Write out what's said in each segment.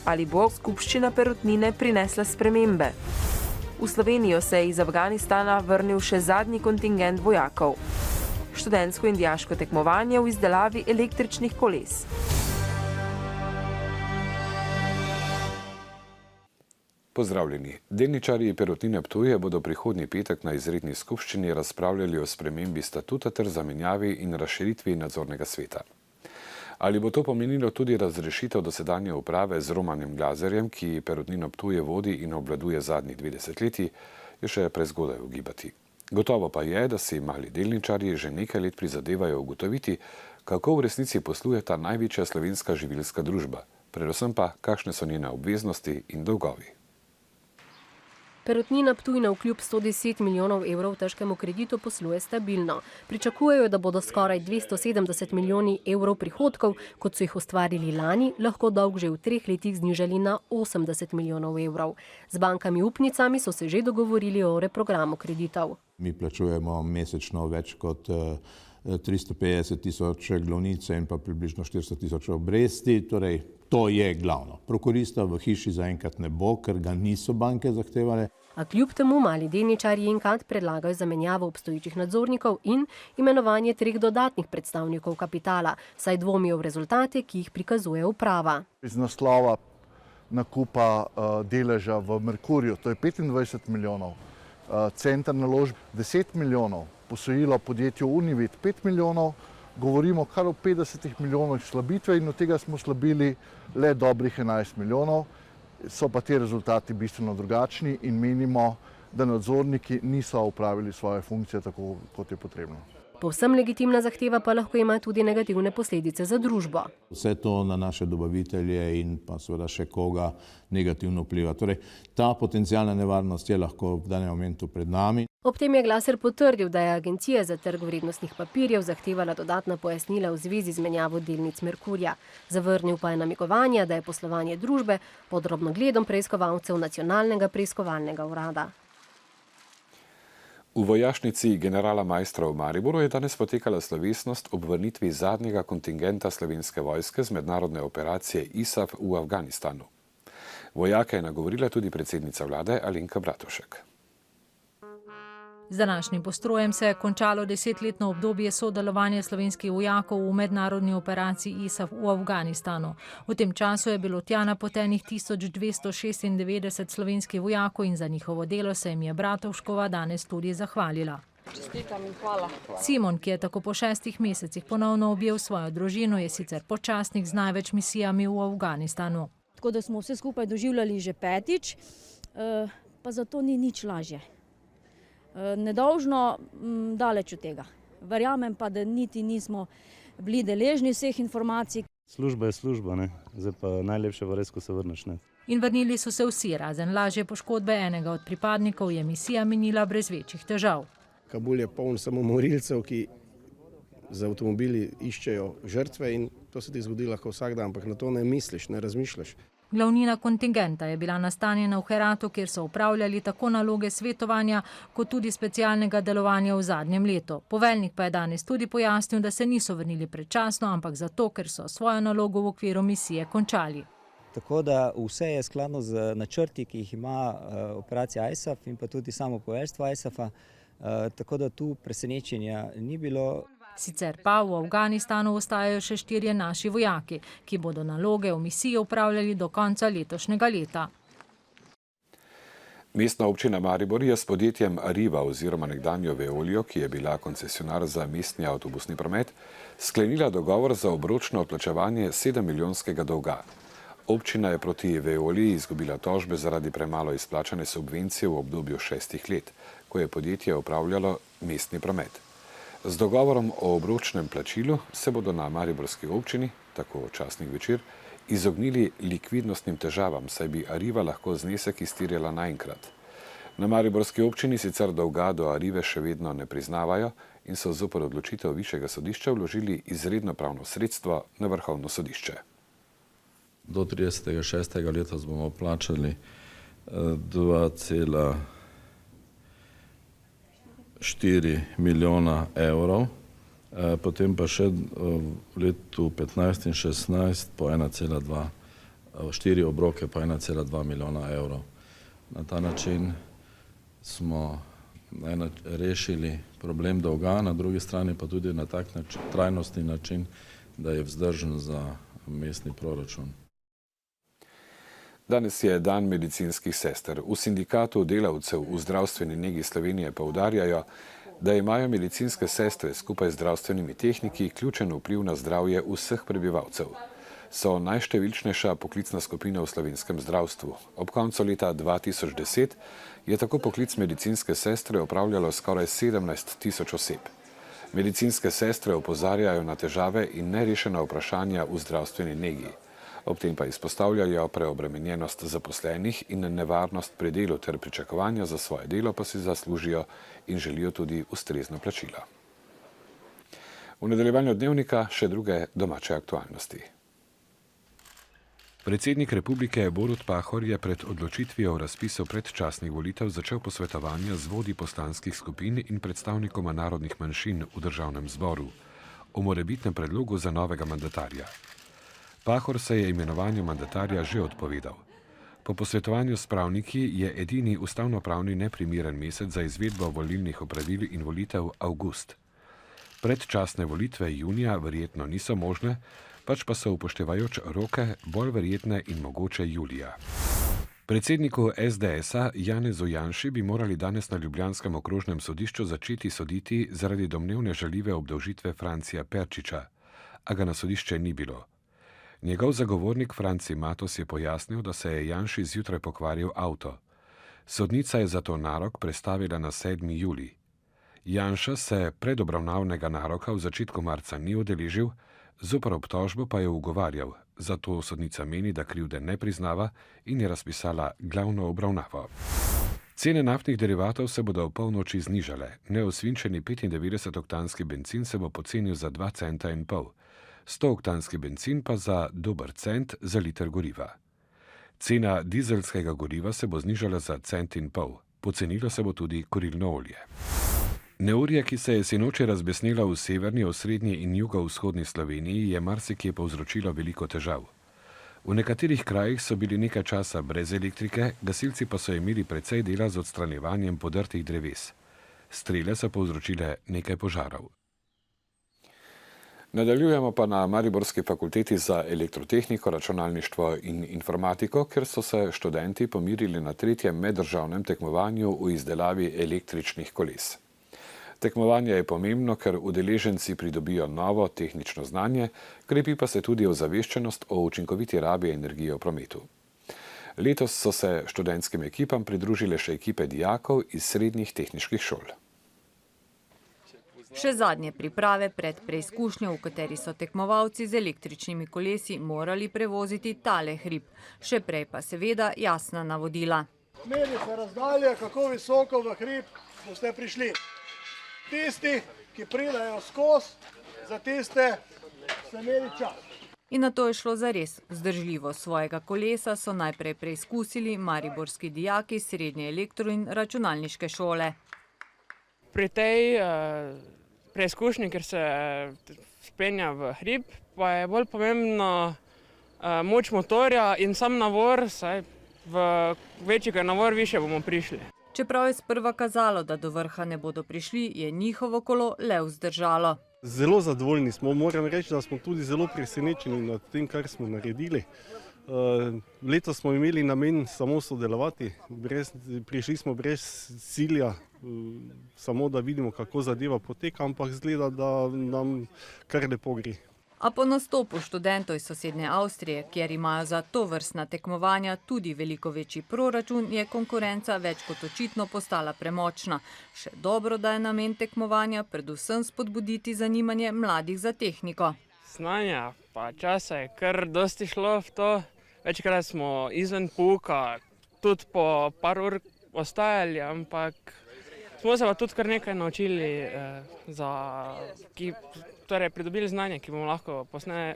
Ali bo skupščina Perutnine prinesla spremembe? V Slovenijo se je iz Afganistana vrnil še zadnji kontingent vojakov. Študentsko in dijaško tekmovanje v izdelavi električnih koles. Pozdravljeni. Delničarji Perutnine Ptuj bodo prihodnji petek na izredni skupščini razpravljali o spremembi statuta ter zamenjavi in razširitvi nadzornega sveta. Ali bo to pomenilo tudi razrešitev dosedanje uprave z Romanom Glazerjem, ki Perutnino Ptuj vodi in obvladuje zadnjih 2 desetletji, je še prezgodaj ugibati. Gotovo pa je, da si mali delničarji že nekaj let prizadevajo ugotoviti, kako v resnici posluje ta največja slovenska živilska družba, predvsem pa, kakšne so njene obveznosti in dolgovi. Perutnina Ptuj navkljub 110 milijonov evrov težkemu kreditu posluje stabilno. Pričakujejo, da bodo skoraj 270 milijoni evrov prihodkov, kot so jih ustvarili lani, lahko dolg že v 3 letih znižali na 80 milijonov evrov. Z bankami upnicami so se že dogovorili o reprogramu kreditov. Mi plačujemo mesečno več kot 350 tisoč glavnice in pa približno 400 tisoč obresti, torej to je glavno. Prokurista v hiši zaenkrat ne bo, ker ga niso banke zahtevale. A kljub temu mali delničarji enkrat predlagajo zamenjavo obstoječih nadzornikov in imenovanje 3 dodatnih predstavnikov kapitala, saj dvomijo v rezultate, ki jih prikazuje uprava. Iz naslova nakupa deleža v Merkurju, to je 25 milijonov, Center naložb 10 milijonov, posojilo podjetju Univet 5 milijonov, govorimo kar o 50 milijonih slabitve in od tega smo slabili le dobrih 11 milijonov. So pa ti rezultati bistveno drugačni in menimo, da nadzorniki niso opravili svoje funkcije tako, kot je potrebno. Povsem legitimna zahteva pa lahko ima tudi negativne posledice za družbo. Vse to na naše dobavitelje in pa seveda še koga negativno vpliva. Torej, ta potencijalna nevarnost je lahko v danem momentu pred nami. Ob tem je Glaser potrdil, da je Agencija za trg vrednostnih papirjev zahtevala dodatna pojasnila v zvezi z menjavo delnic Merkurja. Zavrnil pa je namigovanja, da je poslovanje družbe pod drobnogledom preiskovalcev Nacionalnega preiskovalnega urada. V vojašnici generala Maistra v Mariboru je danes potekala slovesnost ob vrnitvi zadnjega kontingenta slovenske vojske z mednarodne operacije ISAF v Afganistanu. Vojake je nagovorila tudi predsednica vlade Alenka Bratušek. Z današnjim postrojem se je končalo 10-letno obdobje sodelovanja slovenskih vojakov v mednarodni operaciji ISAF v Afganistanu. V tem času je bilo tja napotenih 1296 slovenskih vojakov in za njihovo delo se jim je Bratuškova danes tudi zahvalila. Čestitam in hvala. Simon, ki je tako po 6 mesecih ponovno objel svojo družino, je sicer počasnik z največ misijami v Afganistanu. Tako da smo vse skupaj doživljali že 5, pa zato ni nič lažje. Nedolžno daleč od tega. Verjamem pa, da niti nismo bili deležni vseh informacij. Služba je služba, ne? Zdaj pa najlepše v res, ko se vrneš. Ne? In vrnili so se vsi, razen lažje poškodbe enega od pripadnikov, je misija minila brez večjih težav. Kabul je poln samomorilcev, ki z avtomobili iščejo žrtve in to se ti zgodi lahko vsak dan, ampak na to ne misliš, ne razmišljaš. Glavnina kontingenta je bila nastanjena v Heratu, kjer so upravljali tako naloge svetovanja, kot tudi specialnega delovanja v zadnjem letu. Poveljnik pa je danes tudi pojasnil, da se niso vrnili predčasno, ampak zato, ker so svojo nalogo v okviru misije končali. Tako da vse je skladno z načrti, ki jih ima operacija ISAF in pa tudi samo poveljstvo ISAF-a, tako da tu presenečenja ni bilo. Sicer pa v Afganistanu ostajajo še 4 naši vojaki, ki bodo naloge v misiji upravljali do konca letošnjega leta. Mestna občina Maribor je s podjetjem Arriva oziroma nekdanjo Veolijo, ki je bila koncesionar za mestni avtobusni promet, sklenila dogovor za obročno odplačevanje 7-milijonskega dolga. Občina je proti Veoliji izgubila tožbe zaradi premalo izplačane subvencije v obdobju 6 let, ko je podjetje upravljalo mestni promet. Z dogovorom o obročnem plačilu se bodo na mariborski občini, tako časnik Večer, izognili likvidnostnim težavam, saj bi Arriva lahko znesek izterjala naenkrat. Na mariborski občini sicer dolga do Arrive še vedno ne priznavajo in so zoper odločitev višjega sodišča vložili izredno pravno sredstvo na Vrhovno sodišče. Do 30.6. letos bomo plačali 2,4 milijona evrov, potem pa še v letu 15 in 16 po 1,2 4 obroke pa 1,2 milijona evrov. Na ta način smo rešili problem dolga, na drugi strani pa tudi na tak trajnostni način, da je vzdržen za mestni proračun. Danes je dan medicinskih sester. V sindikatu delavcev v zdravstveni negi Slovenije poudarjajo, da imajo medicinske sestre skupaj z zdravstvenimi tehniki ključen vpliv na zdravje vseh prebivalcev. So najštevilčnejša poklicna skupina v slovenskem zdravstvu. Ob koncu leta 2010 je tako poklic medicinske sestre opravljalo skoraj 17 tisoč oseb. Medicinske sestre opozarjajo na težave in nerešena vprašanja v zdravstveni negi. Ob tem pa izpostavljajo preobremenjenost zaposlenih in nevarnost pri delu ter pričakovanja za svoje delo pa si zaslužijo in želijo tudi ustrezno plačilo. V nadaljevanju dnevnika še druge domače aktualnosti. Predsednik republike Borut Pahor je pred odločitvijo o razpisu predčasnih volitev začel posvetovanja z vodji poslanskih skupin in predstavnikoma narodnih manjšin v državnem zboru o morebitnem predlogu za novega mandatarja. Pahor se je imenovanju mandatarja že odpovedal. Po posvetovanju s pravniki je edini ustavnopravni neprimeren mesec za izvedbo volilnih opravil in volitev avgust. Predčasne volitve junija verjetno niso možne, pač pa so upoštevajoč roke bolj verjetne in mogoče julija. Predsedniku SDS-a Janezu Janši bi morali danes na ljubljanskem okrožnem sodišču začeti soditi zaradi domnevne žaljive obdolžitve Francija Perčiča, a ga na sodišče ni bilo. Njegov zagovornik Franci Matos je pojasnil, da se je Janši zjutraj pokvaril avto. Sodnica je zato narok prestavila na 7. julij. Janša se predobravnavnega naroka v začetku marca ni udeležil, zoper obtožbo pa je ugovarjal, zato sodnica meni, da krivde ne priznava in je razpisala glavno obravnavo. Cene naftnih derivatov se bodo v polnoči znižale. Neosvinčeni 95-oktanski bencin se bo pocenil za 2,5 centa, 100-oktanski bencin pa za dober cent za liter goriva. Cena dizelskega goriva se bo znižala za 1,5 centa, pocenilo se bo tudi kurilno olje. Neurje, ki se je sinoči razbesnela v severni, osrednji in jugovzhodni Sloveniji, je marsikje povzročilo veliko težav. V nekaterih krajih so bili nekaj časa brez elektrike, gasilci pa so imeli precej dela z odstranjevanjem podrtih dreves. Strele so povzročile nekaj požarov. Nadaljujemo pa na Mariborski fakulteti za elektrotehniko, računalništvo in informatiko, kjer so se študenti pomirili na 3. meddržavnem tekmovanju v izdelavi električnih koles. Tekmovanje je pomembno, ker udeleženci pridobijo novo tehnično znanje, krepi pa se tudi ozaveščenost o učinkoviti rabi energije v prometu. Letos so se študentskim ekipam pridružile še ekipe dijakov iz srednjih tehniških šol. Še zadnje priprave pred preizkušnjo, v kateri so tekmovalci z električnimi kolesi morali prevoziti tale hrib. Še prej pa seveda jasna navodila. Meri se razdalje, kako visoko v hrib boste prišli. Tisti, ki pridejo skozi, za tiste se meri čas. In na to je šlo zares. Vzdržljivost svojega kolesa so najprej preizkusili mariborski dijaki srednje elektro- in računalniške šole. Pri tej preizkušnji, ker se spenja v hrib, pa je bolj pomembno moč motorja in sam navor, saj v večji navor više bomo prišli. Čeprav je sprva kazalo, da do vrha ne bodo prišli, je njihovo kolo le vzdržalo. Zelo zadovoljni smo, moram reči, da smo tudi zelo presenečeni nad tem, kar smo naredili. Letos smo imeli namen samo sodelovati, prišli smo brez cilja, samo da vidimo, kako zadeva poteka, ampak izgleda, da nam kar lepo gre. A po nastopu študentov iz sosednje Avstrije, kjer imajo za tovrstna tekmovanja tudi veliko večji proračun, je konkurenca več kot očitno postala premočna. Še dobro, da je namen tekmovanja predvsem spodbuditi zanimanje mladih za tehniko. Znanja pa časa je kar dosti šlo v to. Večkrat smo izven pouka, tudi po par ur ostajali, ampak smo se pa tudi kar nekaj naučili, torej pridobili znanje, ki bomo lahko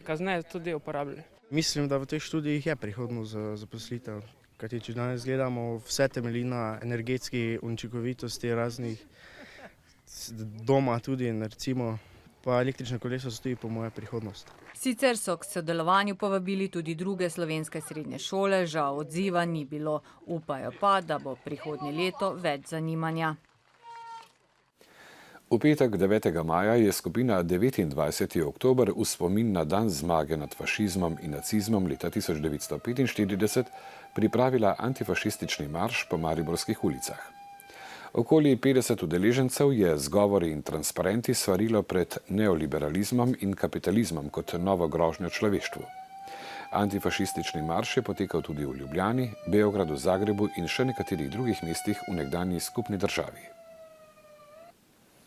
kasneje tudi uporabili. Mislim, da v teh študijih je prihodnost za zaposlitev, kajti če danes gledamo, vse temelji na energetski učinkovitosti raznih doma tudi, recimo pa električna kolesa so tudi po moja prihodnost. Sicer so k sodelovanju povabili tudi druge slovenske srednje šole, žal odziva ni bilo. Upajo pa, da bo prihodnje leto več zanimanja. V petek 9. maja je skupina 29. oktober v spomin na dan zmage nad fašizmom in nacizmom leta 1945 pripravila antifašistični marš po mariborskih ulicah. Okoli 50 udeležencev je z govori in transparenti svarilo pred neoliberalizmom in kapitalizmom kot novo grožnjo človeštvu. Antifašistični marš je potekal tudi v Ljubljani, Beogradu, Zagrebu in še nekaterih drugih mestih v nekdanji skupni državi.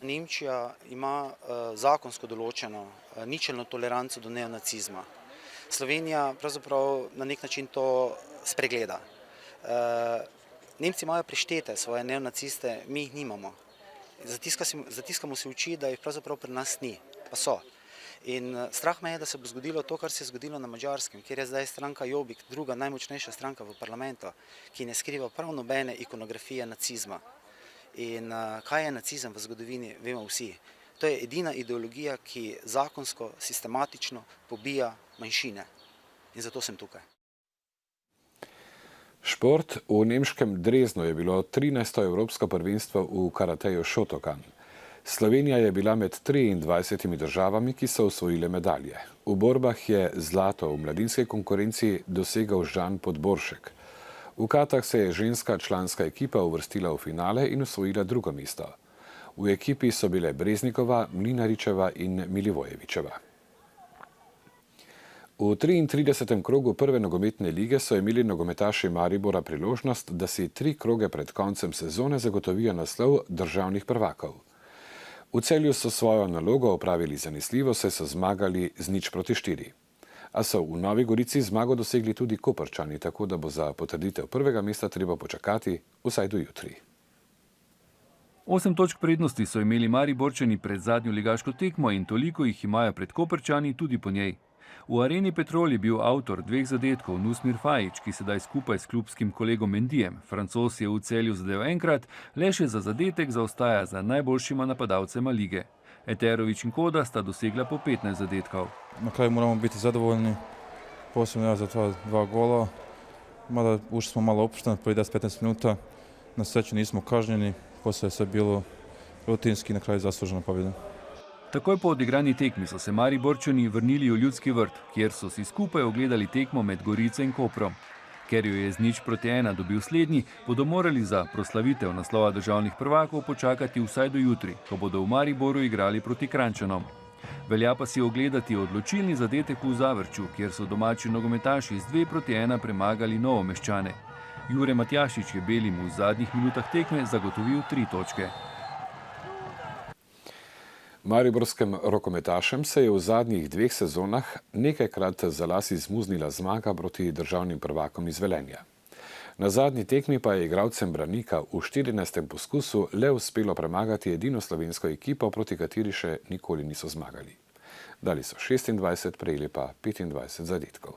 Nemčija ima zakonsko določeno ničelno toleranco do neonacizma. Slovenija pravzaprav na nek način to spregleda. Nemci imajo preštete svoje neonaciste, mi jih nimamo. Zatiskamo se oči, da jih pravzaprav pri nas ni, pa so. In strah me je, da se bo zgodilo to, kar se je zgodilo na Madžarskem, kjer je zdaj stranka Jobbik, druga najmočnejša stranka v parlamentu, ki ne skriva prav nobene ikonografije nacizma. In kaj je nacizem v zgodovini, vemo vsi. To je edina ideologija, ki zakonsko, sistematično pobija manjšine. In zato sem tukaj. Šport. V nemškem Dresdnu je bilo 13. evropsko prvenstvo v karateju Shotokan. Slovenija je bila med 23 državami, ki so osvojile medalje. V borbah je zlato v mladinski konkurenci dosegal Žan Podboršek. V katah se je ženska članska ekipa uvrstila v finale in osvojila drugo mesto. V ekipi so bile Breznikova, Mlinaričeva in Milivojevičeva. V 33. krogu prve nogometne lige so imeli nogometaši Maribora priložnost, da si 3 kroge pred koncem sezone zagotovijo naslov državnih prvakov. V Celju so svojo nalogo opravili zanesljivo, saj so zmagali z 0-4. A so v Novi Gorici zmago dosegli tudi Koprčani, tako da bo za potrditev prvega mesta treba počakati vsaj do jutri. 8 točk prednosti so imeli Mariborčani pred zadnjo ligaško tekmo in toliko jih imajo pred Koprčani tudi po njej. V Areni Petrol je bil avtor 2 zadetkov Nusmir Fajić, ki sedaj skupaj s klubskim kolegom Mendijem. Francoz je v Celju zadel enkrat, le še za zadetek zaostaja za najboljšima napadalcema lige. Eterović in Koda sta dosegla po 15 zadetkov. Na kraju moramo biti zadovoljni, posebno za 2 gola. Mada ušli smo malo opušteni, prvi 10-15 minuta. Na sreću nismo kažnjeni, poslije je sve bilo rutinski, na kraju zaslužena pobjeda. Takoj po odigrani tekmi so se Mariborčani vrnili v Ljudski vrt, kjer so si skupaj ogledali tekmo med Gorico in Koprom. Ker jo je z 0-1 dobil slednji, bodo morali za proslavitev naslova državnih prvakov počakati vsaj do jutri, ko bodo v Mariboru igrali proti Kranjčanom. Velja pa si ogledati odločilni zadetek v Zavrču, kjer so domači nogometaši z 2-1 premagali Novomeščane. Jure Matjašič je belim v zadnjih minutah tekme zagotovil 3 točke. Mariborskem rokometašem se je v zadnjih 2 sezonah nekajkrat za las izmuznila zmaga proti državnim prvakom iz Velenja. Na zadnji tekmi pa je igralcem Branika v 14. poskusu le uspelo premagati edino slovensko ekipo, proti kateri še nikoli niso zmagali. Dali so 26, prejeli pa 25 zadetkov.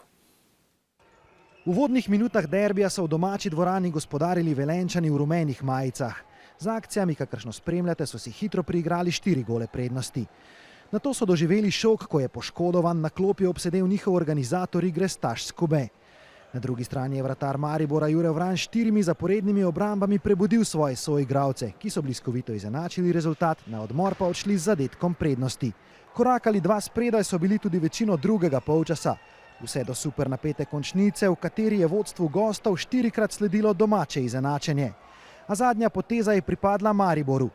V uvodnih minutah derbija so v domači dvorani gospodarili Velenjčani v rumenih majicah. Z akcijami, kakršno spremljate, so si hitro priigrali 4 gole prednosti. Nato so doživeli šok, ko je poškodovan na klopi obsedel njihov organizator igre Staš Skobe. Na drugi strani je vratar Maribora Jure Vran 4 zaporednimi obrambami prebudil svoje soigralce, ki so bliskovito izenačili rezultat, na odmor pa odšli z zadetkom prednosti. Korak ali 2 spredaj so bili tudi večino drugega polčasa. Vse do super napete končnice, v kateri je vodstvu gostov 4-krat sledilo domače izenačenje. A zadnja poteza je pripadla Mariboru.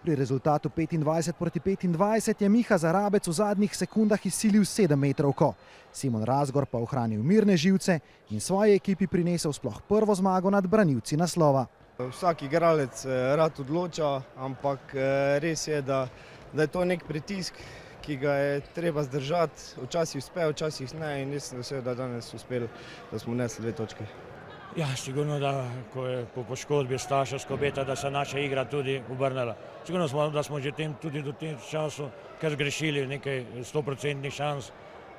Pri rezultatu 25-25 je Miha Zarabec v zadnjih sekundah izsilil 7-metrovko. Simon Razgor pa ohranil mirne živce in svoji ekipi prinesel sploh prvo zmago nad branilci naslova. Vsak igralec rad odloča, ampak res je, da je to nek pritisk, ki ga je treba zdržati. Včasih uspe, včasih ne in mislim, da je danes uspel, da smo nesli 2 točke. Ja, sigurno da ko je po poškodbi Staša Skobeta, da se naša igra tudi obrnila. Sigurno smo, da smo že tudi do tem času kar zgrešili nekaj 100% šans,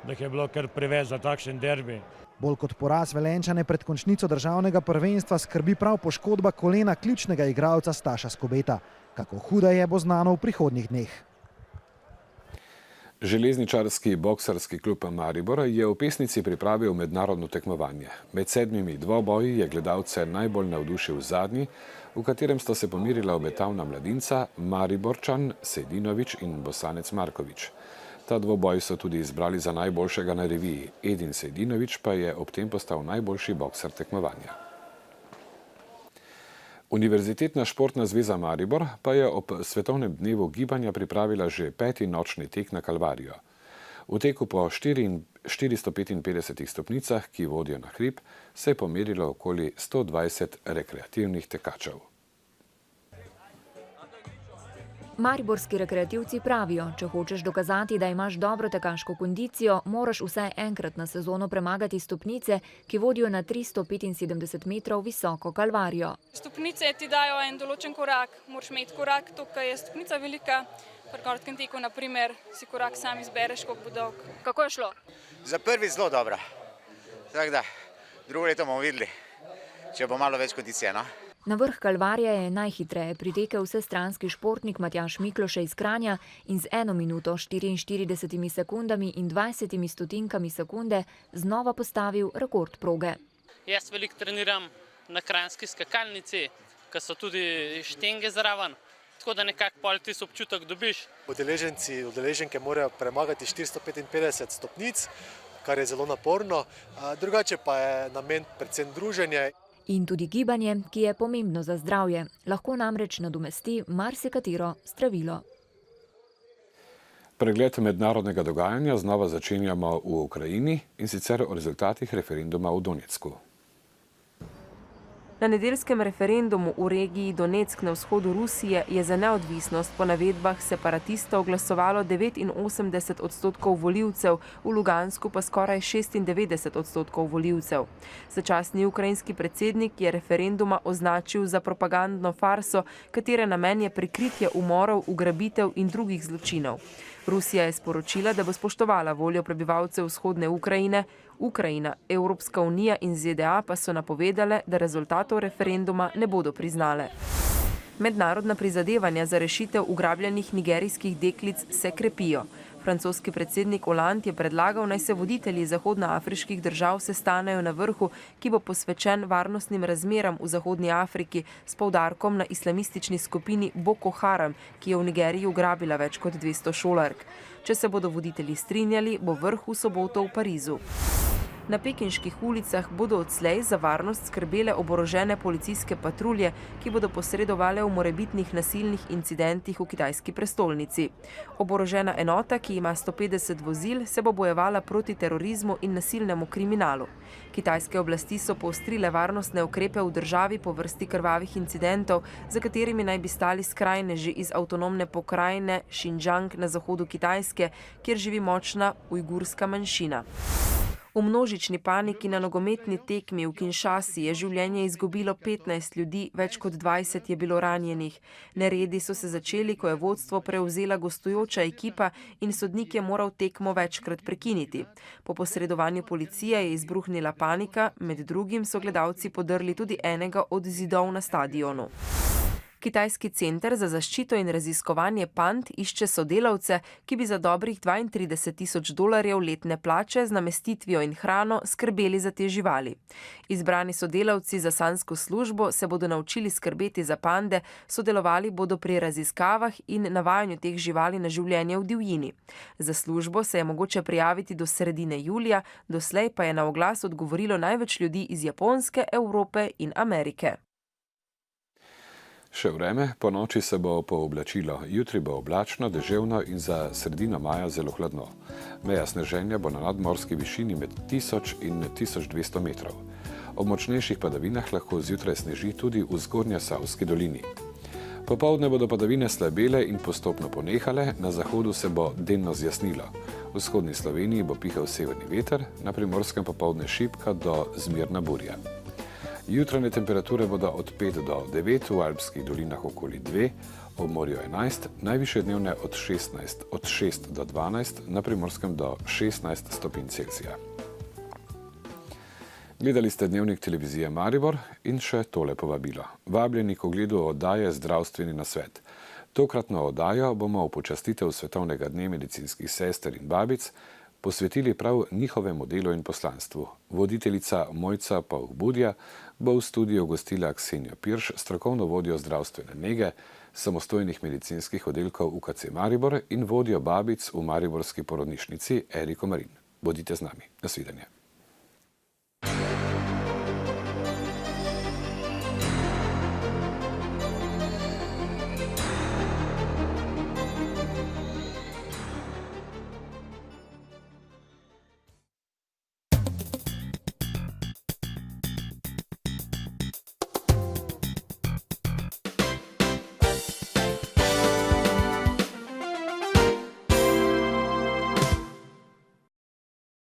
da je bilo kar preveč za takšen derbi. Bolj kot poraz Velenjčane pred končnico državnega prvenstva skrbi prav poškodba kolena ključnega igralca Staša Skobeta. Kako huda je, bo znano v prihodnjih dneh. Železničarski boksarski klub Maribor je v Pesnici pripravil mednarodno tekmovanje. Med 7 dvoboji je gledalce najbolj navdušil zadnji, v katerem sta se pomirila obetavna mladinca Mariborčan Sejdinović in Bosanec Marković. Ta dvoboj so tudi izbrali za najboljšega na reviji. Edin Sejdinović pa je ob tem postal najboljši boksar tekmovanja. Univerzitetna športna zveza Maribor pa je ob svetovnem dnevu gibanja pripravila že 5. nočni tek na Kalvarijo. V teku po 455 stopnicah, ki vodijo na hrib, se je pomerilo okoli 120 rekreativnih tekačev. Mariborski rekreativci pravijo, če hočeš dokazati, da imaš dobro tekaško kondicijo, moraš vsaj enkrat na sezono premagati stopnice, ki vodijo na 375 metrov visoko Kalvarijo. Stopnice ti dajo en določen korak, moraš imeti korak, to, kar je stopnica velika. Pri kratkem teku, naprimer, si korak sam izbereš, koliko bo dolg. Kako je šlo? Za prvi zelo dobro. Tako da, drugo leto bomo videli, če bo malo več kondicije, no? Na vrh Kalvarija je najhitreje pritekel vsestranski športnik Matjaž Mikloše iz Kranja in z 1 minuto 44 sekundami in 20 stotinkami sekunde znova postavil rekord proge. Jaz veliko treniram na kranjski skakalnici, ker so tudi štenge zraven, tako da nekako pol ti občutek dobiš. Udeleženke morajo premagati 455 stopnic, kar je zelo naporno, drugače pa je namen predvsem druženje. In tudi gibanje, ki je pomembno za zdravje, lahko namreč nadomesti marsikatero zdravilo. Pregled mednarodnega dogajanja znova začenjamo v Ukrajini in sicer o rezultatih referenduma v Donetsku. Na nedeljskem referendumu v regiji Donetsk na vzhodu Rusije je za neodvisnost po navedbah separatistov glasovalo 89% volivcev, v Lugansku pa skoraj 96% volivcev. Začasni ukrajinski predsednik je referenduma označil za propagandno farso, katere namen je prikritje umorov, ugrabitev in drugih zločinov. Rusija je sporočila, da bo spoštovala voljo prebivalcev vzhodne Ukrajine. Ukrajina, Evropska unija in ZDA pa so napovedale, da rezultatov referenduma ne bodo priznale. Mednarodna prizadevanja za rešitev ugrabljenih nigerijskih deklic se krepijo. Francoski predsednik Hollande je predlagal, naj se voditelji zahodnoafriških držav sestanejo na vrhu, ki bo posvečen varnostnim razmeram v Zahodni Afriki s poudarkom na islamistični skupini Boko Haram, ki je v Nigeriji ugrabila več kot 200 šolark. Če se bodo voditelji strinjali, bo vrh v soboto v Parizu. Na pekinških ulicah bodo odslej za varnost skrbele oborožene policijske patrulje, ki bodo posredovale v morebitnih nasilnih incidentih v kitajski prestolnici. Oborožena enota, ki ima 150 vozil, se bo bojevala proti terorizmu in nasilnemu kriminalu. Kitajske oblasti so poostrile varnostne ukrepe v državi po vrsti krvavih incidentov, za katerimi naj bi stali skrajneži iz avtonomne pokrajine Xinjiang na zahodu Kitajske, kjer živi močna ujgurska manjšina. V množični paniki na nogometni tekmi v Kinshasi je življenje izgubilo 15 ljudi, več kot 20 je bilo ranjenih. Neredi so se začeli, ko je vodstvo prevzela gostujoča ekipa in sodnik je moral tekmo večkrat prekiniti. Po posredovanju policije je izbruhnila panika, med drugim so gledalci podrli tudi enega od zidov na stadionu. Kitajski center za zaščito in raziskovanje pand išče sodelavce, ki bi za dobrih $32,000 letne plače z namestitvijo in hrano skrbeli za te živali. Izbrani sodelavci za sansko službo se bodo naučili skrbeti za pande, sodelovali bodo pri raziskavah in navajanju teh živali na življenje v divjini. Za službo se je mogoče prijaviti do sredine julija, doslej pa je na oglas odgovorilo največ ljudi iz Japonske, Evrope in Amerike. Še vreme, po noči se bo pooblačilo, jutri bo oblačno, deževno in za sredino maja zelo hladno. Meja sneženja bo na nadmorski višini med 1000 in 1200 metrov. Ob močnejših padavinah lahko zjutraj sneži tudi v Zgornjesavski dolini. Popoldne bodo padavine slabele in postopno ponehale, na zahodu se bo delno zjasnilo. V vzhodni Sloveniji bo pihal severni veter, na Primorskem popoldne šibka do zmerna burja. Jutranje temperature bodo od 5 do 9, v alpskih dolinah okoli 2, ob morju 11, najvišje dnevne od 6 do 12, na Primorskem do 16 stopinj Celzija. Gledali ste dnevnik televizije Maribor in še tole povabilo. Vabljeni k ogledu oddaje Zdravstveni nasvet. Tokratno oddajo bomo v počastitev Svetovnega dne medicinskih sester in babic posvetili prav njihovemu delu in poslanstvu. Voditeljica Mojca Pavh-Budja bo v studiu gostila Ksenijo Pirš, strokovno vodjo zdravstvene nege, samostojnih medicinskih oddelkov UKC Maribor in vodjo babic v mariborski porodnišnici Eriko Marin. Bodite z nami. Nasvidenje.